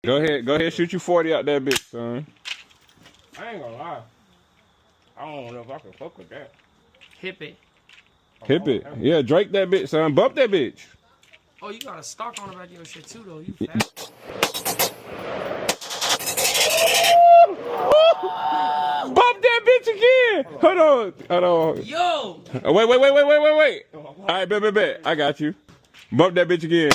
Go ahead, shoot you 40 out that bitch, son. I ain't gonna lie. I don't know if I can fuck with that. Hip it. Hip it. Yeah, Drake that bitch, son. Bump that bitch. Oh, you got a stock on the back of your shit too, though. You fat. Bump that bitch again. Hold on. Yo. Wait. All right, bet. I got you. Bump that bitch again.